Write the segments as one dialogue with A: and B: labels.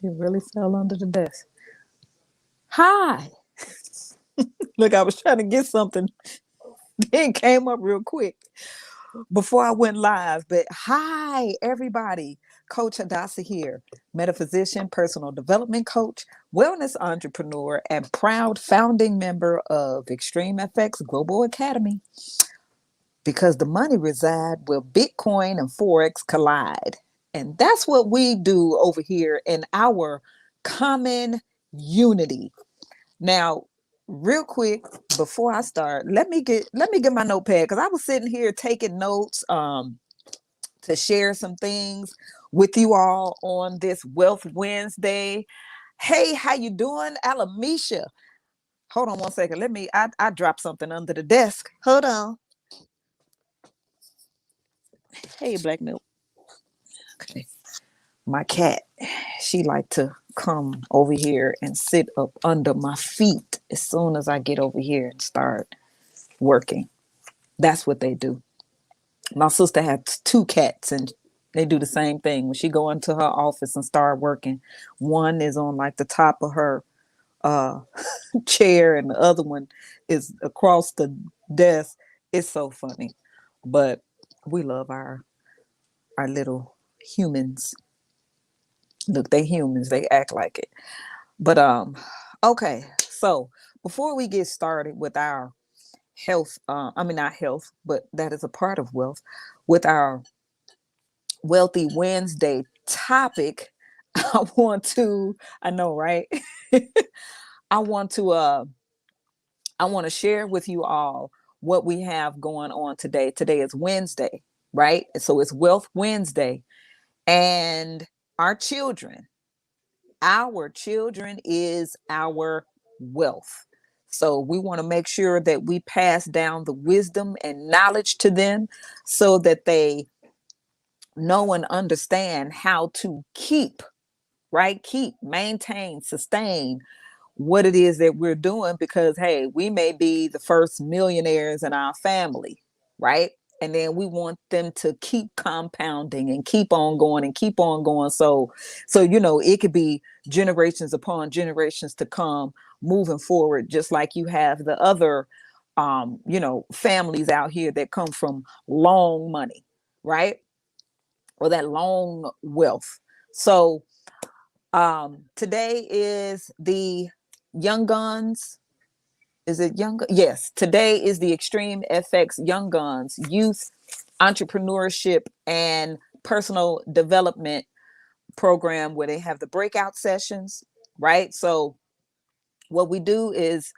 A: It really fell under the desk. Hi. Look, I was trying to get something. Then came up real quick before I went live. But hi, everybody. Coach Hadassah here, metaphysician, personal development coach, wellness entrepreneur, and proud founding member of Extreme FX Global Academy. Because the money reside where Bitcoin and Forex collide. And that's what we do over here in our common unity. Now, real quick, before I start, let me get my notepad because I was sitting here taking notes to share some things with you all on this Wealth Wednesday. Hey, how you doing, Alamisha? Hold on one second. I dropped something under the desk. Hold on. Hey, Black Milk. Okay. My cat, she like to come over here and sit up under my feet as soon as I get over here and start working. That's what they do. My sister has two cats and they do the same thing. When she go into her office and start working, one is on like the top of her uh chair and the other one is across the desk. It's so funny. But we love our little humans. Look, they humans, they act like it. But okay. So before we get started with our health, I mean not health, but that is a part of wealth, with our Wealthy Wednesday topic, I know, right? I want to I want to share with you all what we have going on today. Today is Wednesday, right? So it's Wealth Wednesday. And our children, our children is our wealth. So we want to make sure that we pass down the wisdom and knowledge to them so that they know and understand how to keep, right? Keep, maintain, sustain what it is that we're doing because, hey, we may be the first millionaires in our family, right? And then we want them to keep compounding and keep on going and keep on going. So it could be generations upon generations to come moving forward, just like you have the other, families out here that come from long money, right? Or that long wealth. So today is the Young Guns. Is it Young? Yes, today is the Extreme FX Young Guns Youth Entrepreneurship and Personal Development Program where they have the breakout sessions, right? So what we do is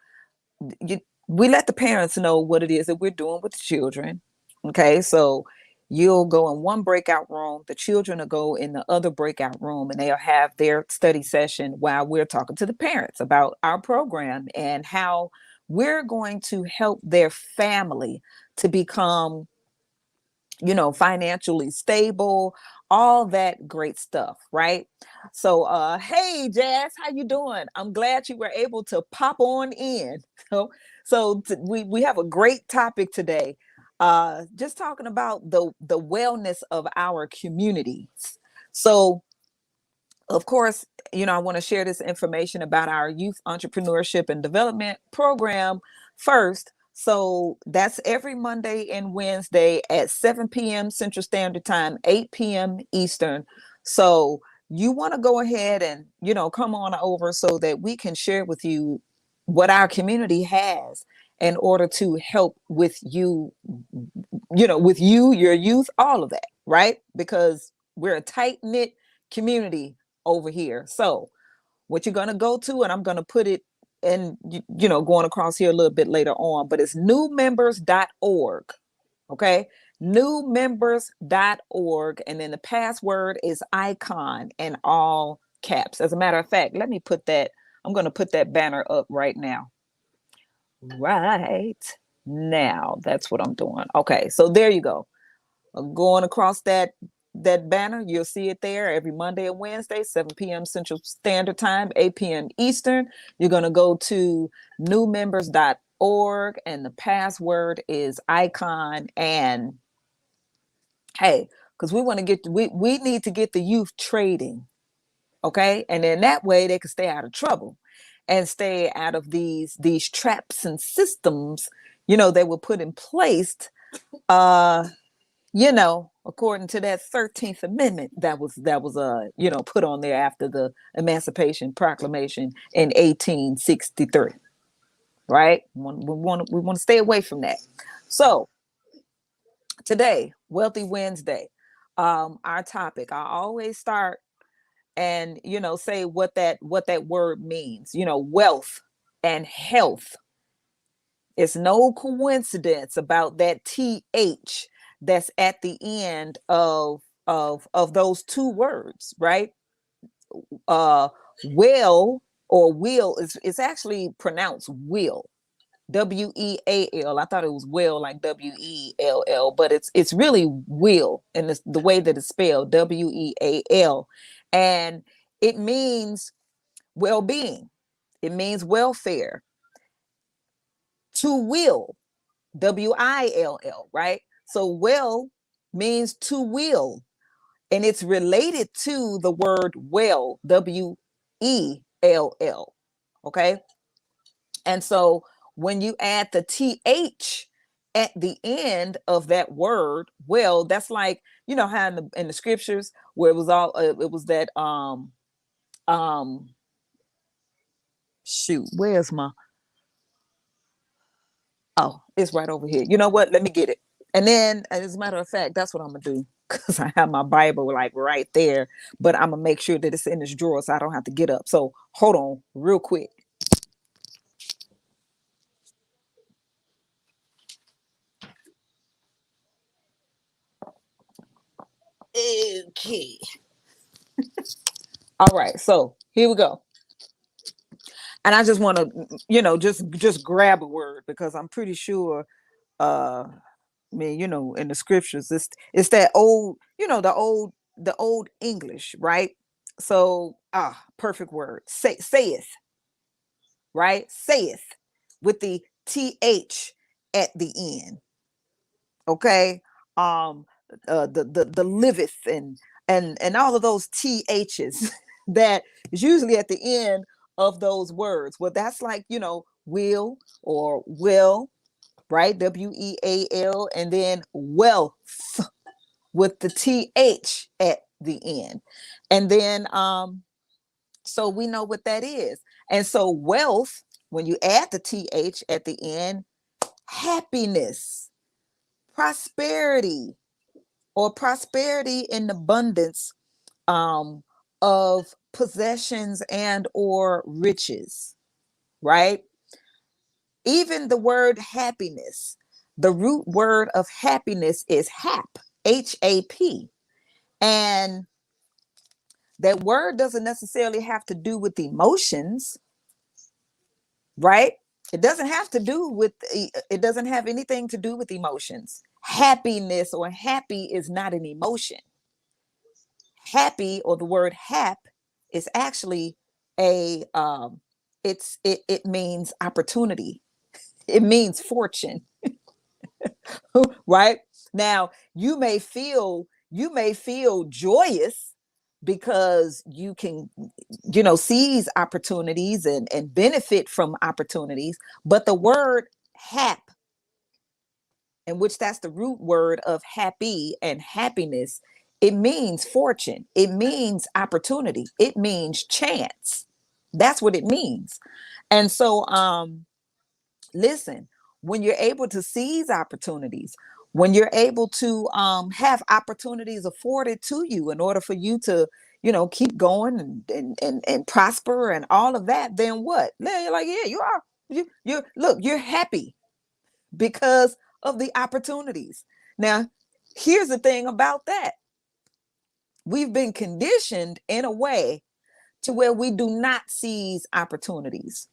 A: we let the parents know what it is that we're doing with the children. Okay, so you'll go in one breakout room, the children will go in the other breakout room, and they'll have their study session while we're talking to the parents about our program and how we're going to help their family to become, financially stable, all that great stuff, right? So hey Jazz, how you doing? I'm glad you were able to pop on in. We have a great topic today, just talking about the wellness of our communities. So of course, I want to share this information about our youth entrepreneurship and development program first. So that's every Monday and Wednesday at 7 p.m. Central Standard Time, 8 p.m. Eastern. So you want to go ahead and, come on over so that we can share with you what our community has in order to help with you, with you, your youth, all of that, right? Because we're a tight knit community over here. So what you're going to go to, and I'm going to put it in, going across here a little bit later on, but it's newmembers.org. Okay. Newmembers.org. And then the password is icon in all caps. As a matter of fact, let me put that. I'm going to put that banner up right now. Right now. That's what I'm doing. Okay. So there you go. Going across that banner, you'll see it there every Monday and Wednesday, 7 p.m. Central Standard Time, 8 p.m. Eastern. You're going to go to newmembers.org and the password is icon. And hey, because we want to we need to get the youth trading. Okay. And then that way they can stay out of trouble and stay out of these traps and systems, they were put in place, uh, according to that 13th Amendment that was put on there after the Emancipation Proclamation in 1863. Right? We want to stay away from that. So today, Wealthy Wednesday, our topic. I always start and say what that word means. Wealth and health. It's no coincidence about that th that's at the end of those two words, right? uh Will or will is actually pronounced will. Weal. I thought it was will like Well, but it's really will, and it's the way that it's spelled Weal. And it means well-being. It means welfare. To will, Will, right? So will means to will, and it's related to the word well, Well. Okay. And so when you add the th at the end of that word, well, that's like, how in the scriptures where it was that shoot, where's my, oh, it's right over here. You know what? Let me get it. And then, as a matter of fact, that's what I'm gonna do, because I have my Bible like right there, but I'm gonna make sure that it's in this drawer so I don't have to get up. So hold on real quick. Okay. All right. So here we go. And I just want to, just grab a word, because I'm pretty sure, in the scriptures, it's that old, the old English, right? So perfect word. Saith, right? Saith with the th at the end. Okay. Um the liveth and all of those ths that is usually at the end of those words. Well, that's like, will or will, right? Weal, and then wealth with the th at the end. And then so we know what that is. And so wealth, when you add the th at the end, happiness, prosperity, or prosperity in abundance, um, of possessions and or riches, right? Even the word happiness, the root word of happiness is hap, Hap. And that word doesn't necessarily have to do with emotions, right? It doesn't have anything to do with emotions. Happiness or happy is not an emotion. Happy, or the word hap, is actually a it means opportunity. It means fortune. Right? Now, you may feel joyous because you can, seize opportunities and benefit from opportunities. But the word hap, in which that's the root word of happy and happiness, it means fortune. It means opportunity. It means chance. That's what it means. And so, listen, when you're able to seize opportunities, when you're able to have opportunities afforded to you in order for you to, keep going and prosper and all of that, then what? You're like, yeah, you are. You look, you're happy because of the opportunities. Now, here's the thing about that. We've been conditioned in a way to where we do not seize opportunities.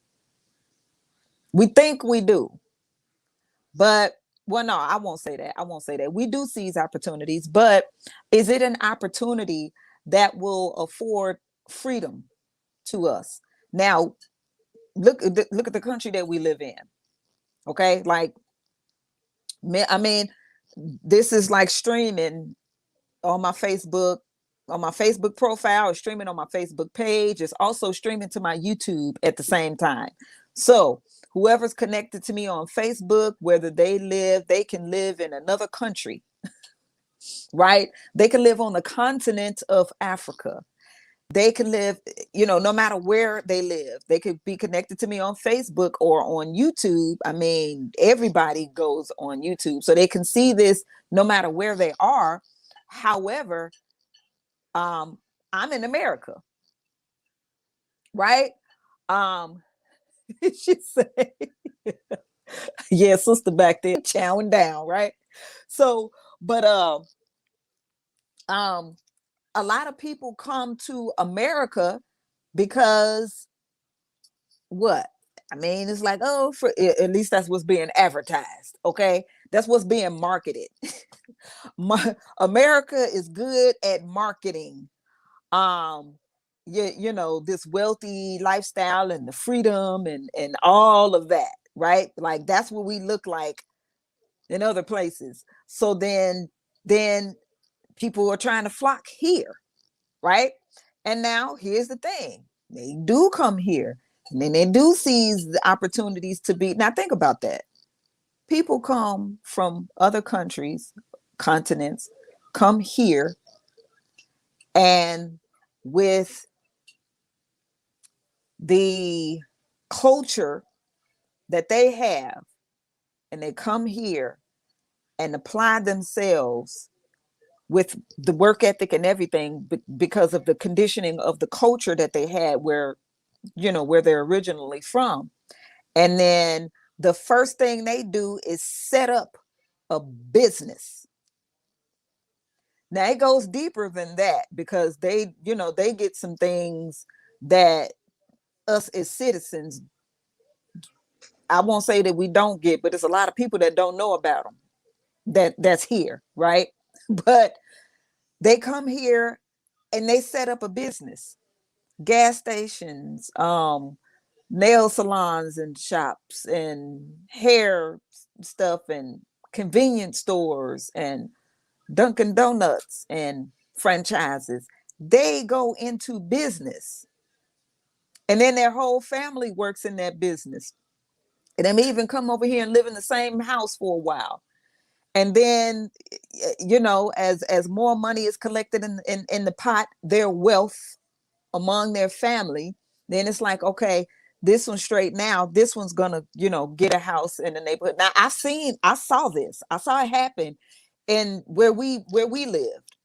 A: We think we do, but well, no, I won't say that. I won't say that. We do seize opportunities, but is it an opportunity that will afford freedom to us? Now, look at the country that we live in. Okay, like, I mean, this is like streaming on my Facebook, on my Facebook profile, or streaming on my Facebook page. It's also streaming to my YouTube at the same time. So whoever's connected to me on Facebook, whether they can live in another country, right? They can live on the continent of Africa. They can live, no matter where they live. They could be connected to me on Facebook or on YouTube. I mean, everybody goes on YouTube, so they can see this no matter where they are. However, I'm in America, right? Um, she said, yeah, sister back there chowing down, right? So, but um, a lot of people come to America because what? I mean, it's like, oh, for at least that's what's being advertised. Okay, that's what's being marketed. America is good at marketing. This wealthy lifestyle and the freedom and all of that, right? Like that's what we look like in other places. So then people are trying to flock here, right? And now here's the thing. They do come here and then they do seize the opportunities to be. Now think about that. People come from other countries, continents, come here, and with the culture that they have, and they come here and apply themselves with the work ethic and everything because of the conditioning of the culture that they had where they're originally from. And then the first thing they do is set up a business. Now it goes deeper than that because they get some things that us as citizens, I won't say that we don't get, but there's a lot of people that don't know about them that's here, right? But they come here and they set up a business, gas stations, nail salons and shops and hair stuff and convenience stores and Dunkin' Donuts and franchises. They go into business, and then their whole family works in that business. And they may even come over here and live in the same house for a while. And then, as more money is collected in the pot, their wealth among their family, then it's like, okay, this one's straight now. This one's gonna, get a house in the neighborhood. Now I saw this. I saw it happen in where we lived.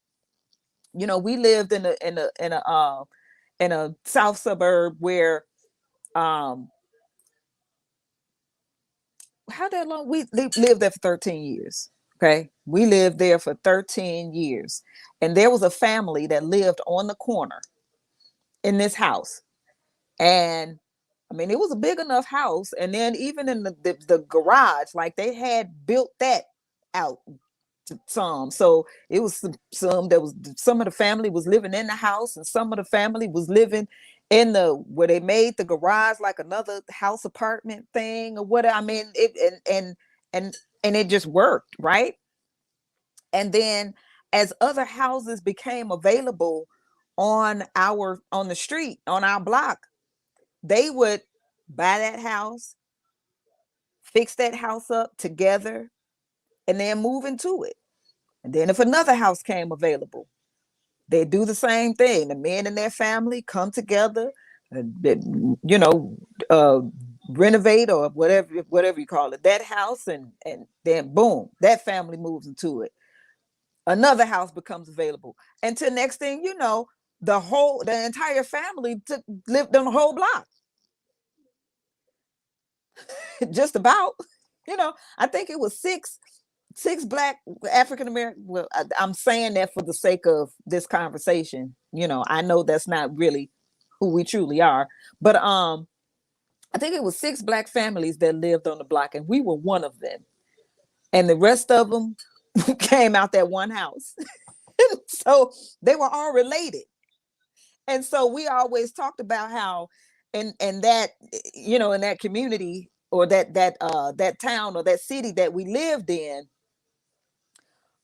A: We lived in a south suburb where how that long we lived there for 13 years. Okay, we lived there for 13 years, and there was a family that lived on the corner in this house. And I mean, it was a big enough house. And then even in the garage, like they had built that out to some. So it was some of the family was living in the house, and some of the family was living in the where they made the garage like another house apartment thing or whatever. I mean, it and it just worked, right? And then as other houses became available on the street, on our block, they would buy that house, fix that house up together, and then move into it. And then if another house came available, they do the same thing. The men and their family come together, you know, uh, renovate or whatever you call it, that house, and then boom, that family moves into it. Another house becomes available, and to next thing you know, the entire family lived on the whole block. Just about. I think it was six black African American. Well, I'm saying that for the sake of this conversation. I know that's not really who we truly are, but I think it was six black families that lived on the block, and we were one of them, and the rest of them came out that one house. So they were all related, and so we always talked about how, and that in that community, or that town or that city that we lived in,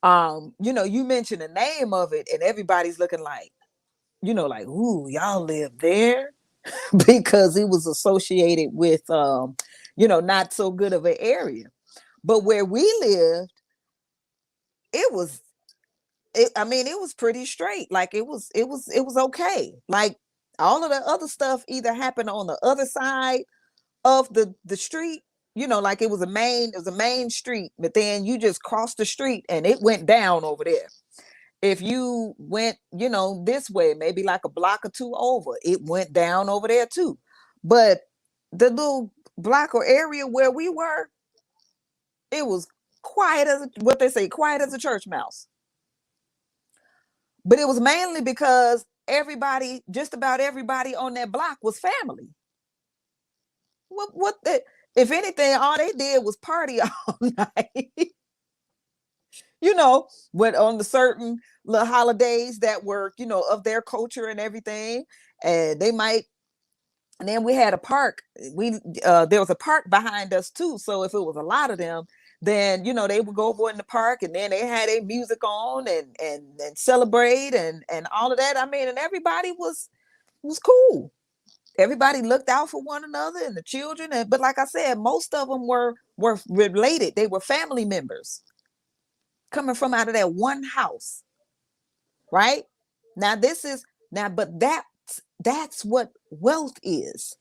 A: You mentioned the name of it, and everybody's looking like, like, ooh, y'all live there. Because it was associated with not so good of an area. But where we lived, it was it was pretty straight. Like it was okay. Like all of the other stuff either happened on the other side of the street, like it was a main street, but then you just crossed the street and it went down over there. If you went, this way, maybe like a block or two over, it went down over there too. But the little block or area where we were, it was quiet as what they say, quiet as a church mouse. But it was mainly because just about everybody on that block was family. If anything, all they did was party all night. With on the certain little holidays that were, of their culture and everything. And they might, and then we had a park. There was a park behind us too. So if it was a lot of them, then they would go over in the park and then they had a music on and celebrate and all of that. I mean, and everybody was cool. Everybody looked out for one another and the children. But like I said, most of them were related. They were family members coming from out of that one house, right? Now but that's what wealth is.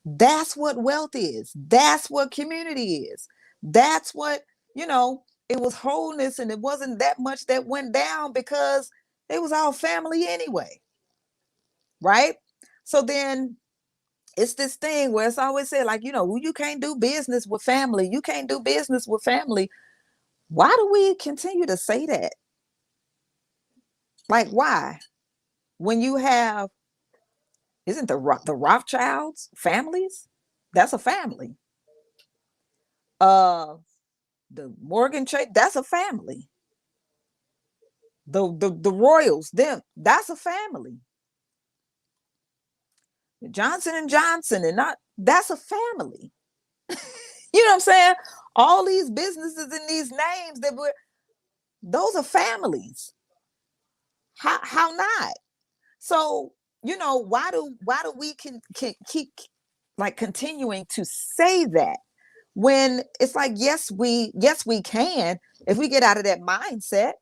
A: That's what wealth is. That's what community is. That's what, it was wholeness, and it wasn't that much that went down because they was all family anyway, right? So then it's this thing where it's always said, like, you can't do business with family. You can't do business with family. Why do we continue to say that? Like, why? When you have, isn't the Rothschilds families? That's a family. Uh, the Morgan Chase, that's a family. The Royals, that's a family. The Johnson and Johnson, and not that's a family. You know what I'm saying? All these businesses and these names those are families. How not? So, why do we can keep like continuing to say that when it's like, yes, we can, if we get out of that mindset,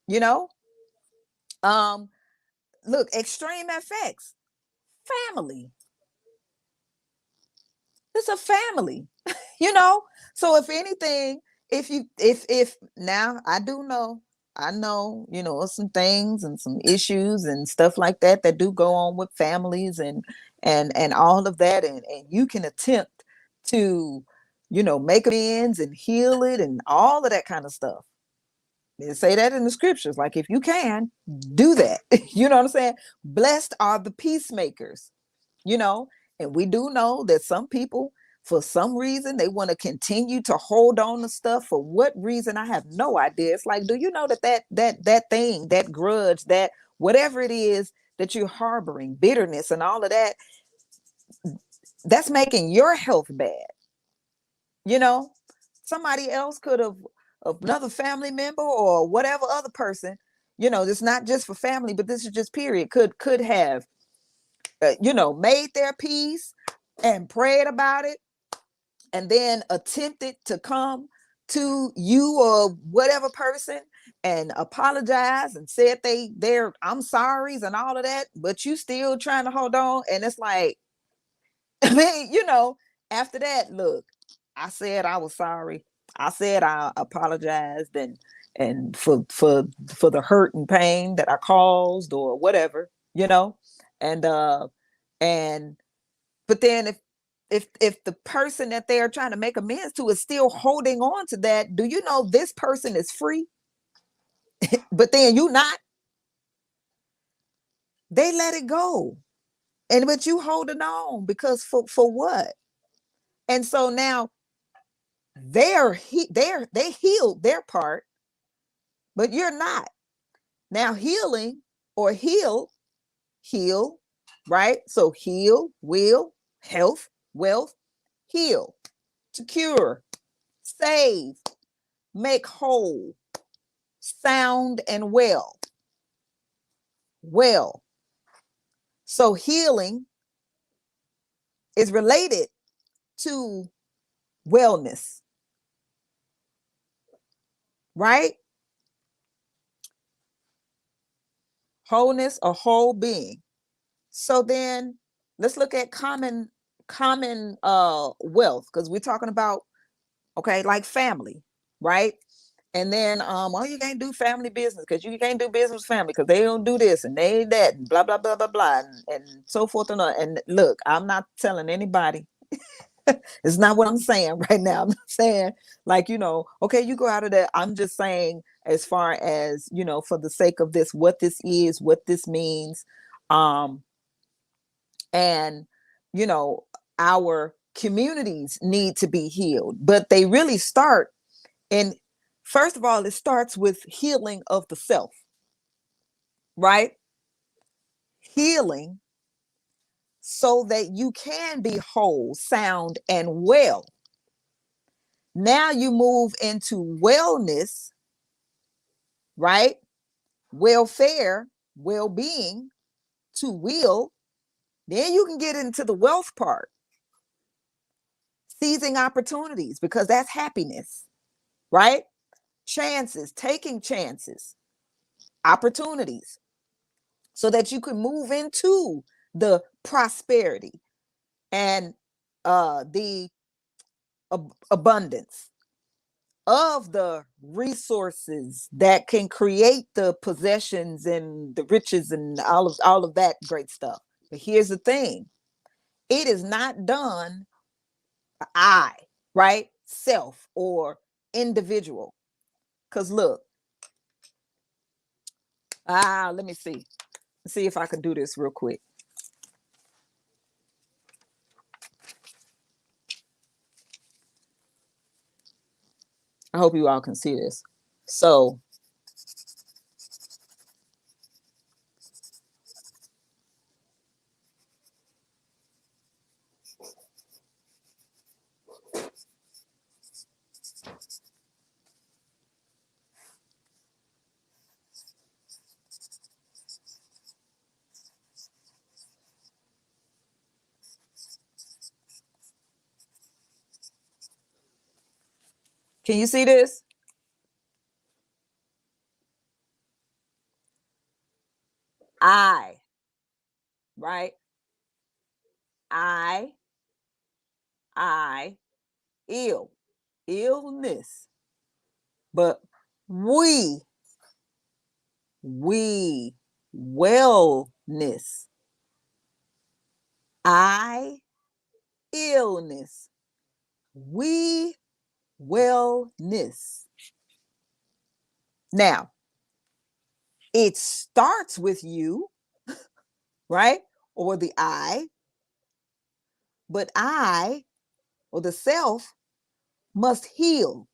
A: you know. Um, Look, Extreme FX, family. It's a family, you know. So if anything, if now I know, some things and some issues and stuff like that do go on with families and all of that, and you can attempt to, make amends and heal it and all of that kind of stuff. They say that in the scriptures, like, if you can do that, you know what I'm saying? Blessed are the peacemakers, you know. And we do know that some people, for some reason, they want to continue to hold on to stuff. For what reason, I have no idea. It's like, do you know that thing, that grudge, that whatever it is that you're harboring, bitterness and all of that, that's making your health bad. you know Somebody else could have, another family member or whatever other person, it's not just for family, but this is just period, could have made their peace and prayed about it, and then attempted to come to you or whatever person and apologize and said they're I'm sorry's and all of that, but you still trying to hold on. And it's like, I mean, after that, look, I said I was sorry. I said I apologized, and for the hurt and pain that I caused or whatever, and and but then if the person that they are trying to make amends to is still holding on to that, do you know this person is free? But then you not. They let it go, and but you holding on because for what? And so now they healed their part, but you're not. Now healing or heal, right? So heal, will, health, wealth, heal, to cure, save, make whole. sound, and well. Well. So healing is related to wellness, right? Wholeness, a whole being. So then let's look at common wealth, because we're talking about, okay, like family, right? And then oh, you can't do family business because you can't do business with family because they don't do this and they that and blah blah blah blah blah and so forth and on. And look, I'm not telling anybody. It's not what I'm saying right now. I'm saying, like, okay, you go out of that. I'm just saying, as far as, for the sake of this, what this is, what this means. And, you know, our communities need to be healed, but they really start in, first of all, it starts with healing of the self, right? Healing so that you can be whole, sound, and well. Now you move into wellness, right? Welfare, well-being, to will. Then you can get into the wealth part, seizing opportunities, because that's happiness, right? Chances, taking chances, opportunities, so that you can move into the prosperity and the abundance of the resources that can create the possessions and the riches and all of that great stuff. But here's the thing. It is not done I, right? Self or individual. Because look, let me see if I can do this real quick. I hope you all can see this. So can you see this? I, right? I, illness. But we, wellness. I, illness. We, wellness. Now, it starts with you, right? Or the I, but I, or the self, must heal.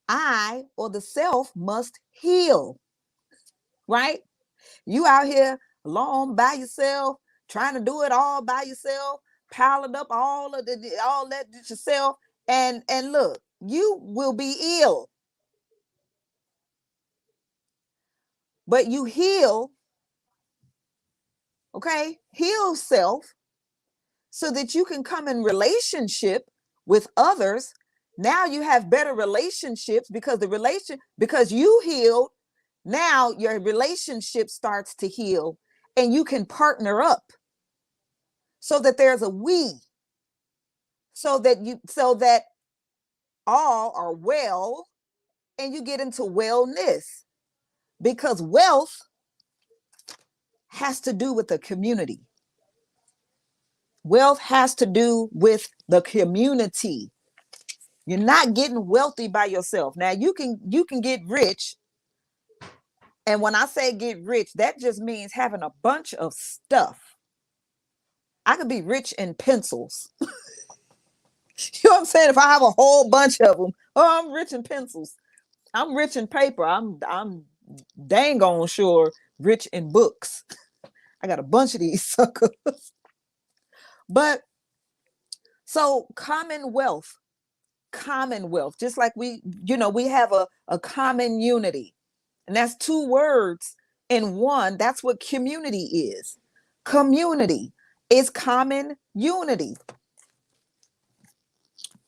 A: I, or the self, must heal, right? You out here alone by yourself, trying to do it all by yourself, piling up all that yourself, and look, you will be ill. But you heal, okay? Heal self so that you can come in relationship with others. Now you have better relationships because you healed. Now your relationship starts to heal and you can partner up so that there's a we, so that all are well and you get into wellness, because wealth has to do with the community. Wealth has to do with the community. You're not getting wealthy by yourself. Now you can get rich. And when I say get rich, that just means having a bunch of stuff. I could be rich in pencils. You know what I'm saying? If I have a whole bunch of them, oh, I'm rich in pencils. I'm rich in paper. I'm dang on sure rich in books. I got a bunch of these suckers. But so commonwealth commonwealth, just like we have a common unity. And that's two words in one. That's what community is. Community is common unity.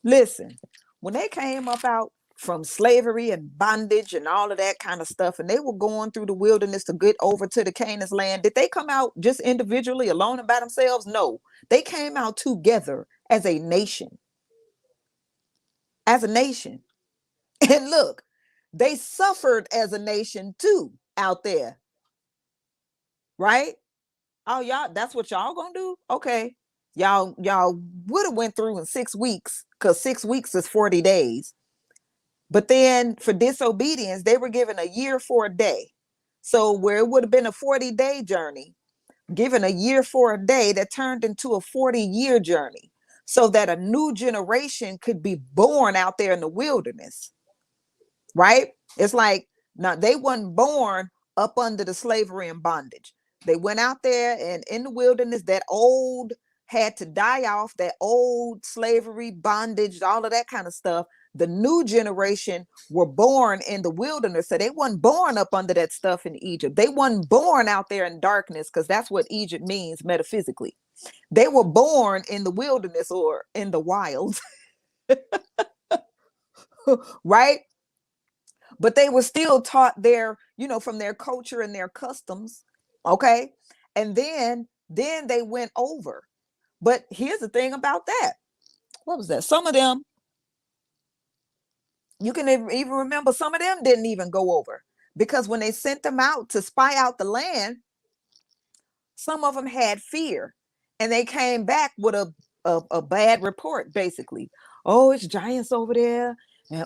A: Listen, when they came up out from slavery and bondage and all of that kind of stuff, and they were going through the wilderness to get over to the Canaan's land, did they come out just individually, alone and by themselves? No, they came out together as a nation. As a nation. And look, they suffered as a nation too out there. Right? Oh, y'all, that's what y'all gonna do? Okay. Y'all would have went through in 6 weeks, because 6 weeks is 40 days. But then for disobedience, they were given a year for a day. So where it would have been a 40-day journey, given a year for a day, that turned into a 40-year journey, so that a new generation could be born out there in the wilderness. Right? It's like, now they weren't born up under the slavery and bondage. They went out there, and in the wilderness, that old had to die off, that old slavery, bondage, all of that kind of stuff. The new generation were born in the wilderness. So they weren't born up under that stuff in Egypt. They weren't born out there in darkness, because that's what Egypt means metaphysically. They were born in the wilderness, or in the wild. Right? But they were still taught from their culture and their customs. Okay. And then they went over. But here's the thing about that. What was that? Some of them, you can even remember, some of them didn't even go over, because when they sent them out to spy out the land, some of them had fear, and they came back with a bad report, basically. Oh, it's giants over there. And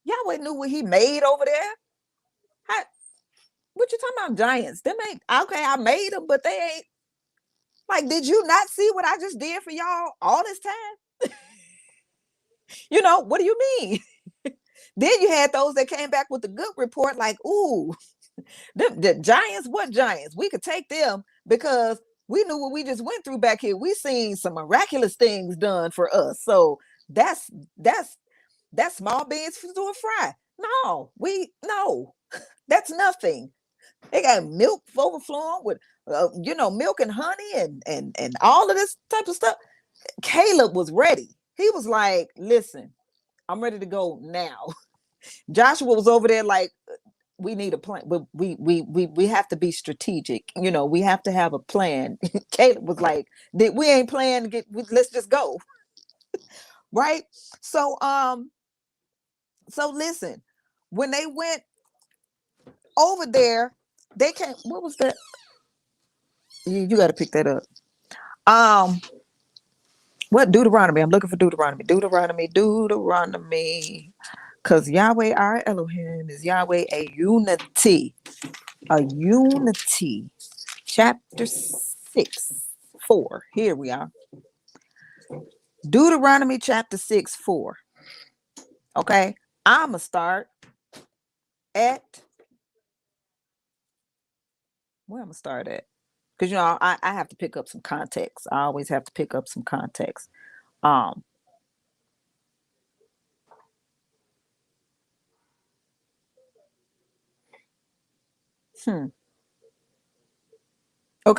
A: Yahweh knew what he made over there. What you talking about, giants? Them ain't okay. I made them, but they ain't. Like, did you not see what I just did for y'all all this time? What do you mean? Then you had those that came back with the good report, like, ooh, the giants, what giants? We could take them, because we knew what we just went through back here. We seen some miraculous things done for us. So that's small beans to a fry. No, that's nothing. They got milk overflowing with, milk and honey and all of this type of stuff. Caleb was ready. He was like, listen, I'm ready to go now. Joshua was over there like, we need a plan. We have to be strategic. We have to have a plan. Caleb was like, we ain't playing. Let's just go. Right? So listen, when they went over there, they came. What was that? You got to pick that up. What? Deuteronomy. I'm looking for Deuteronomy. Because Yahweh our Elohim is Yahweh, a unity. Chapter 6:4. Here we are. Deuteronomy chapter 6:4. Okay. I'm going to start at, where I'm going to start at? Because, I have to pick up some context. I always have to pick up some context. Okay,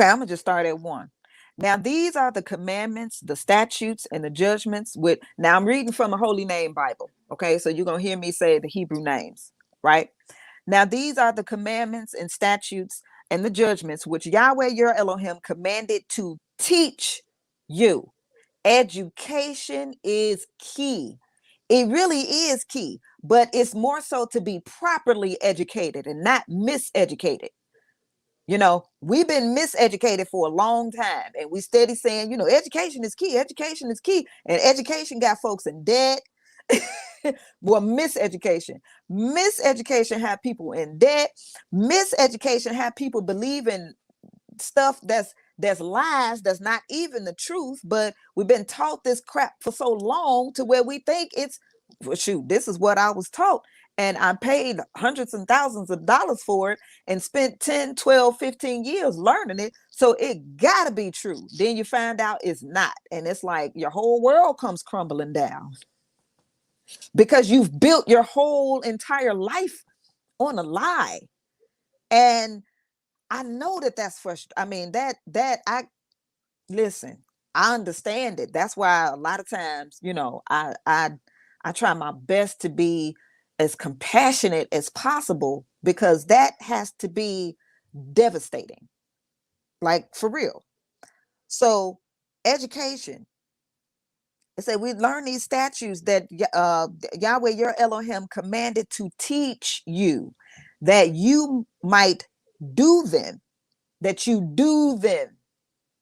A: I'm going to just start at 1. Now, these are the commandments, the statutes, and the judgments. Now, I'm reading from the Holy Name Bible. Okay, so you're going to hear me say the Hebrew names, right? Now, these are the commandments and statutes and the judgments which Yahweh your Elohim commanded to teach you. Education is key. It really is key, but it's more so to be properly educated and not miseducated. We've been miseducated for a long time, and we steady saying, education is key. Education is key. And education got folks in debt. Well, miseducation have people in debt. Miseducation have people believing stuff that's lies, that's not even the truth, but we've been taught this crap for so long to where we think it's, well, shoot, this is what I was taught. And I paid hundreds and thousands of dollars for it and spent 10, 12, 15 years learning it. So it gotta be true. Then you find out it's not. And it's like your whole world comes crumbling down because you've built your whole entire life on a lie. And I know that that's frustrating. I mean, listen, I understand it. That's why a lot of times, I try my best to be as compassionate as possible, because that has to be devastating, like for real. So education, it said we learn these statutes that Yahweh your Elohim commanded to teach you, that you might do them, that you do them,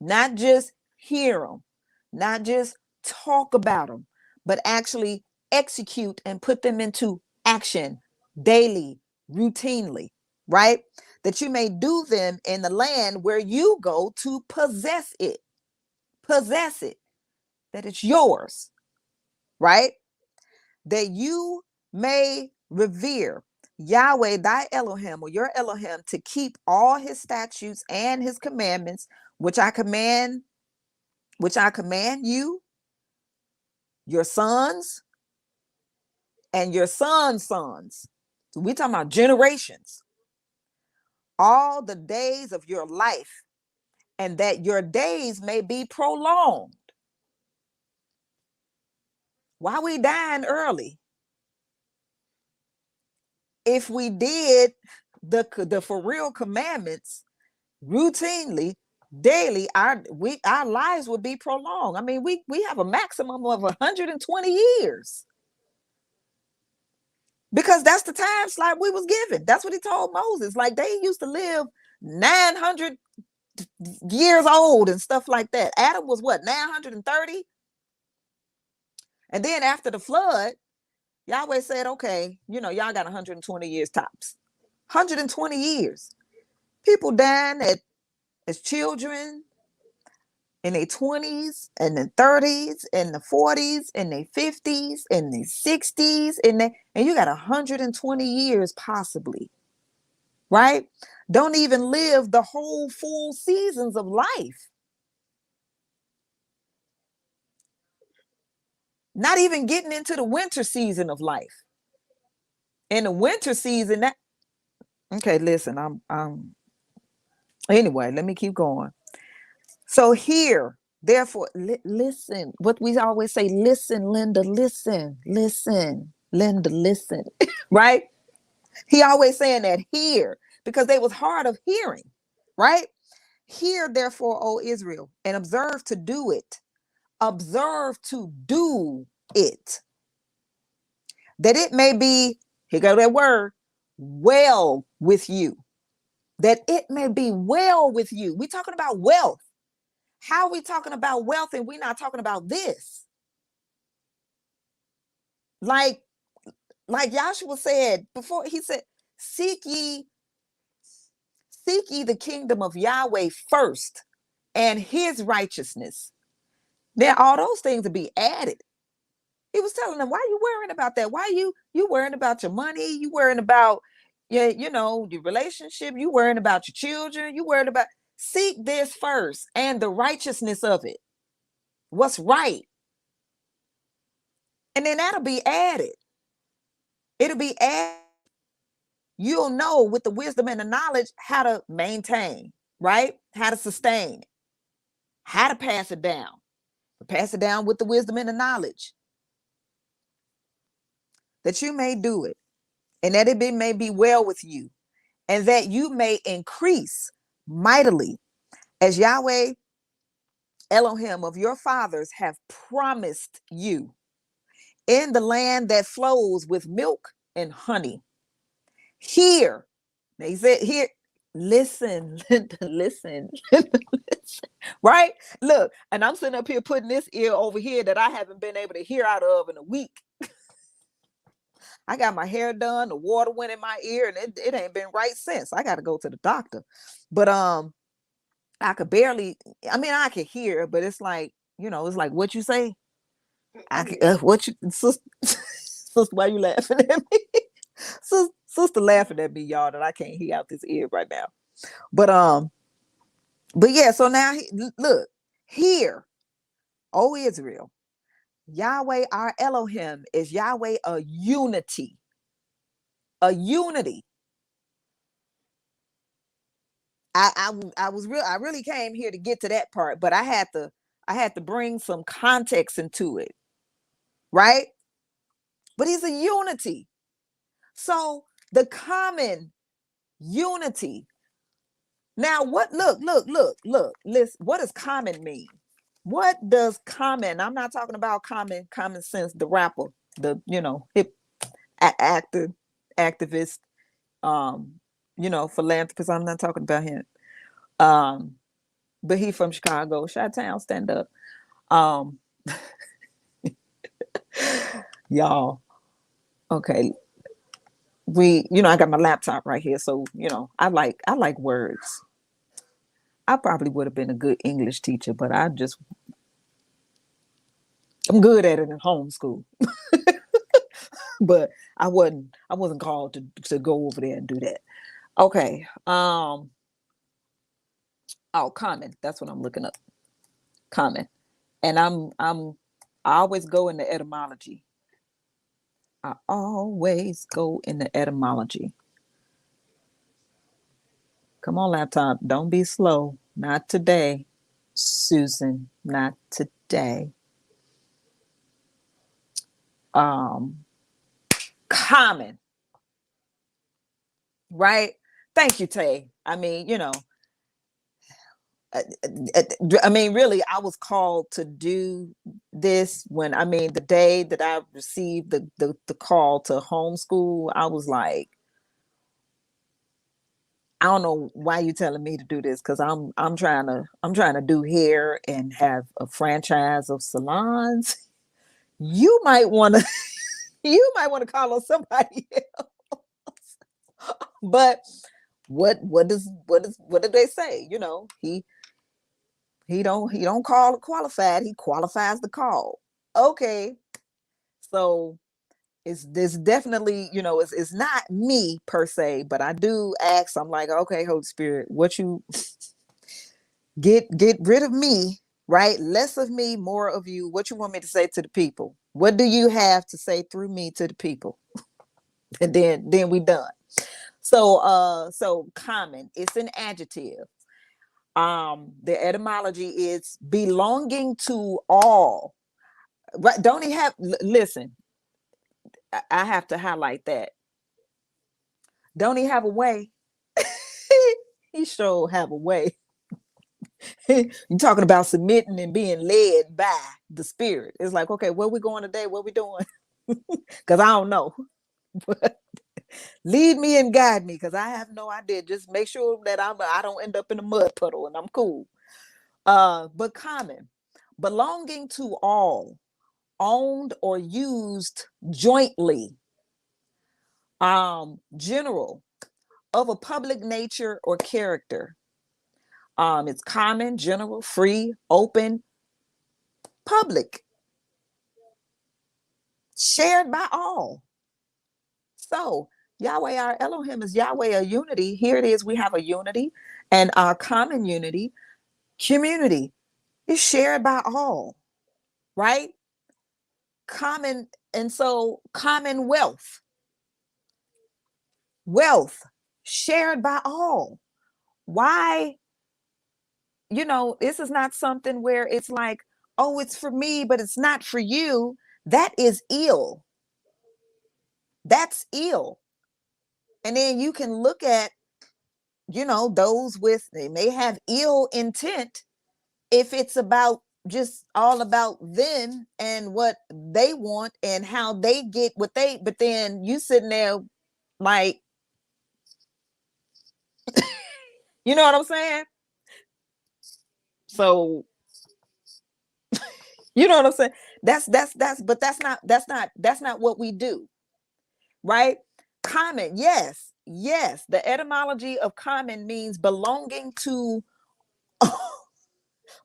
A: not just hear them, not just talk about them, but actually execute and put them into action daily, routinely, right? That you may do them in the land where you go to possess it, that it's yours, right? That you may revere Yahweh thy Elohim, or your Elohim, to keep all his statutes and his commandments, which I command you, your sons, and your sons' sons. So we're talking about generations, all the days of your life, and that your days may be prolonged. Why we dying early? If we did the for real commandments routinely, daily, our lives would be prolonged. I mean, we have a maximum of 120 years. Because that's the time slot we was given. That's what he told Moses. Like, they used to live 900 years old and stuff like that. Adam was what, 930? And then after the flood, Yahweh said, okay, y'all got 120 years tops. 120 years. People dying as children in their 20s and the 30s and the 40s and their 50s and the 60s and you got 120 years possibly, right? Don't even live the whole full seasons of life. Not even getting into the winter season of life. In the winter season, okay, listen, anyway, let me keep going. So here, therefore, listen, what we always say, listen, Linda, listen, Linda, listen, right? He always saying that here, because they was hard of hearing, right? Hear, therefore, O Israel, and observe to do it. Observe to do it. That it may be, here go that word, well with you. That it may be well with you. We're talking about wealth. How are we talking about wealth and we're not talking about this? Like Joshua said before, he said, seek ye the kingdom of Yahweh first and his righteousness. Then all those things will be added. He was telling them, why are you worrying about that? Why you worrying about your money? You worrying about your relationship? You worrying about your children? You worrying about, seek this first and the righteousness of it. What's right? And then that'll be added. It'll be added. You'll know with the wisdom and the knowledge how to maintain, right? How to sustain, how to pass it down. Pass it down with the wisdom and the knowledge. That you may do it, and that it may be well with you, and that you may increase mightily, as Yahweh Elohim of your fathers have promised you, in the land that flows with milk and honey. Here, they said, here, listen, listen, right? Look, and I'm sitting up here putting this ear over here that I haven't been able to hear out of in a week. I got my hair done, the water went in my ear, and it ain't been right since. I got to go to the doctor. But I could barely, I could hear, but it's like, it's like, what you say? What you, sister, why you laughing at me? Sister laughing at me, y'all, that I can't hear out this ear right now. But but yeah, so now look, here, O Israel, Yahweh our Elohim is Yahweh a unity. A unity. I really came here to get to that part, but I had to bring some context into it, right? But he's a unity. So the common unity. Now, what listen, what does common mean? What does common? I'm not talking about common sense, the rapper, the hip actor, activist, um, philanthropist. I'm not talking about him. But he from Chicago, Chi-Town, stand up. Um, y'all, okay. I got my laptop right here, so I like words. I probably would have been a good English teacher, but I'm good at it in homeschool. But I wasn't called to go over there and do that. Okay. Oh, common. That's what I'm looking up. Common. And I always go in the etymology. I always go in the etymology. Come on, laptop. Don't be slow. Not today, Susan. Not today. Um, Common, right? Thank you, Tay. I mean, uh, really, I was called to do this when the day that I received the call to homeschool. I was like, I don't know why you telling me to do this, because I'm trying to do hair and have a franchise of salons. You might want to you might want to call on somebody else. But what did they say? He don't call qualified, he qualifies the call. Okay. So it's this definitely, it's not me per se, but I do ask. I'm like, okay, Holy Spirit, what you get rid of me, right? Less of me, more of you. What you want me to say to the people? What do you have to say through me to the people? And then we done. So common, it's an adjective. The etymology is belonging to all. Right? Don't he have listen, I have to highlight that. Don't he have a way? He sure have a way. You're talking about submitting and being led by the spirit. It's like, okay, where we going today? What we doing? Because I don't know. But lead me and guide me, because I have no idea. Just make sure that I don't end up in a mud puddle and I'm cool. But common, belonging to all, owned or used jointly. General, of a public nature or character. It's common, general, free, open, public, shared by all. So Yahweh our Elohim is Yahweh a unity. Here it is. We have a unity, and our common unity, community, is shared by all, right? Common, and so commonwealth, wealth, shared by all. Why? This is not something where it's like, oh, it's for me, but it's not for you. That is ill. That's ill. And then you can look at, those they may have ill intent if it's about just all about them and what they want and how they get what they, but then you sitting there like, you know what I'm saying? So, you know what I'm saying? But that's not what we do, right? Common, yes, yes. The etymology of common means belonging to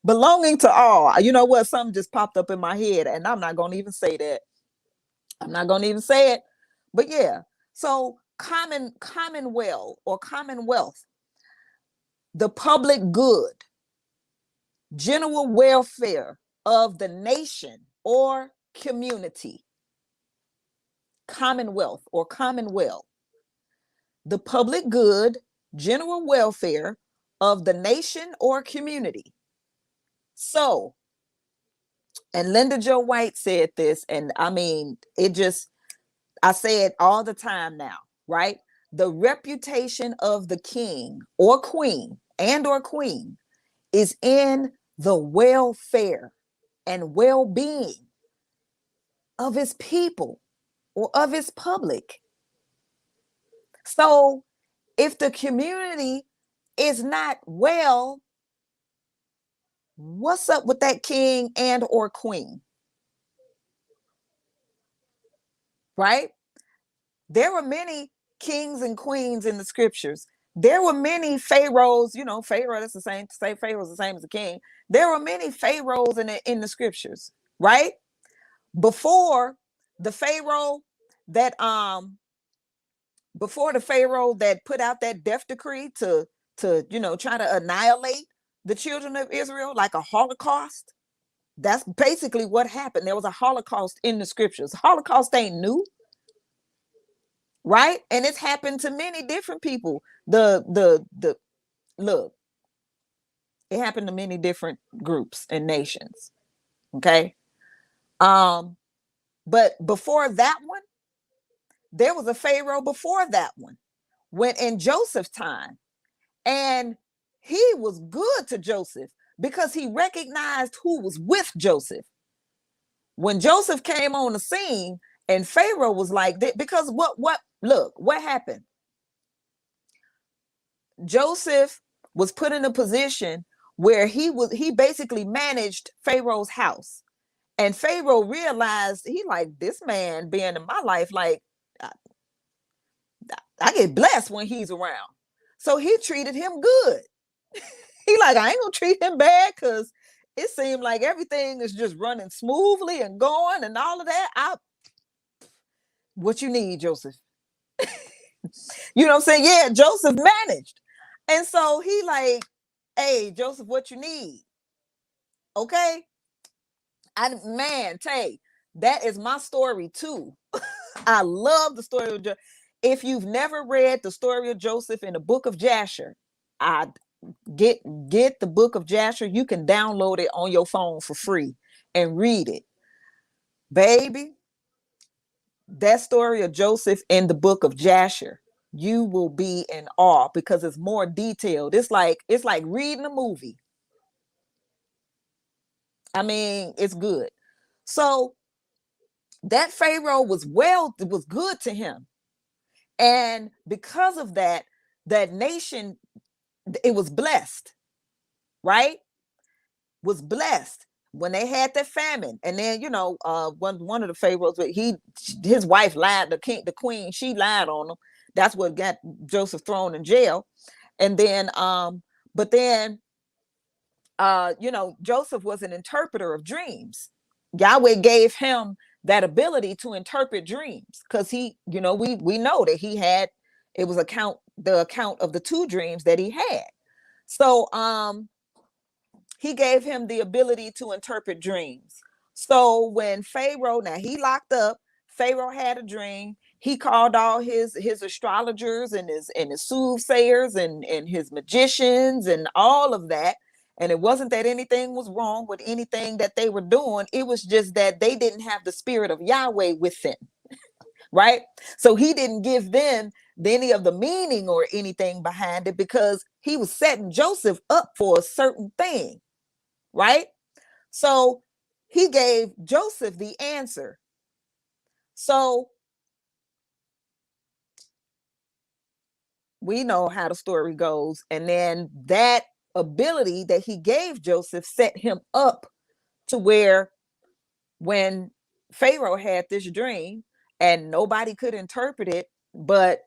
A: all. You know what? Something just popped up in my head, and I'm not gonna even say that. I'm not gonna even say it. But yeah. So commonwealth or commonwealth, the public good, general welfare of the nation or community. Commonwealth or commonwealth, the public good, general welfare of the nation or community. So, and Linda Jo White said this, and I mean, I say it all the time now, right? The reputation of the king or queen is in the welfare and well-being of his people or of his public. So if the community is not well, what's up with that king and or queen? Right? There were many kings and queens in the scriptures. There were many pharaohs, Pharaoh, that's the same, say Pharaoh's the same as a king. There were many pharaohs in the scriptures, right? Before the pharaoh that put out that death decree to try to annihilate the children of Israel, like a Holocaust. That's basically what happened. There was a Holocaust in the scriptures. Holocaust ain't new, right? And it's happened to many different people. Look, it happened to many different groups and nations. Okay. But before that one, there was a Pharaoh before that one, when in Joseph's time. And he was good to Joseph because he recognized who was with Joseph. When Joseph came on the scene, and Pharaoh was like that, because what happened? Joseph was put in a position where he basically managed Pharaoh's house. And Pharaoh realized, he like, this man being in my life, like, I get blessed when he's around. So he treated him good. He like, I ain't gonna treat him bad, because it seemed like everything is just running smoothly and going and all of that. What you need, Joseph? You know what I'm saying? Yeah, Joseph managed. And so he like, hey, Joseph, what you need? Okay. Tay, that is my story too. I love the story of Joseph. If you've never read the story of Joseph in the book of Jasher, I get the book of Jasher. You can download it on your phone for free and read it. Baby, that story of Joseph in the book of Jasher, you will be in awe because it's more detailed. It's like reading a movie. I mean, it's good. So that Pharaoh was good to him. And because of that, that nation, it was blessed, right? Was blessed when they had that famine. And then, one of the Pharaohs, his wife lied, the queen, she lied on him. That's what got Joseph thrown in jail. And then, Joseph was an interpreter of dreams. Yahweh gave him that ability to interpret dreams, because we know that he had, it was the account of the two dreams that he had. So he gave him the ability to interpret dreams. So when Pharaoh, now he locked up, Pharaoh had a dream. He called all his astrologers and his soothsayers and his magicians and all of that. And it wasn't that anything was wrong with anything that they were doing. It was just that they didn't have the spirit of Yahweh with them, right? So he didn't give them any of the meaning or anything behind it, because he was setting Joseph up for a certain thing, right? So he gave Joseph the answer. So we know how the story goes. And then that ability that he gave Joseph set him up to where, when Pharaoh had this dream and nobody could interpret it but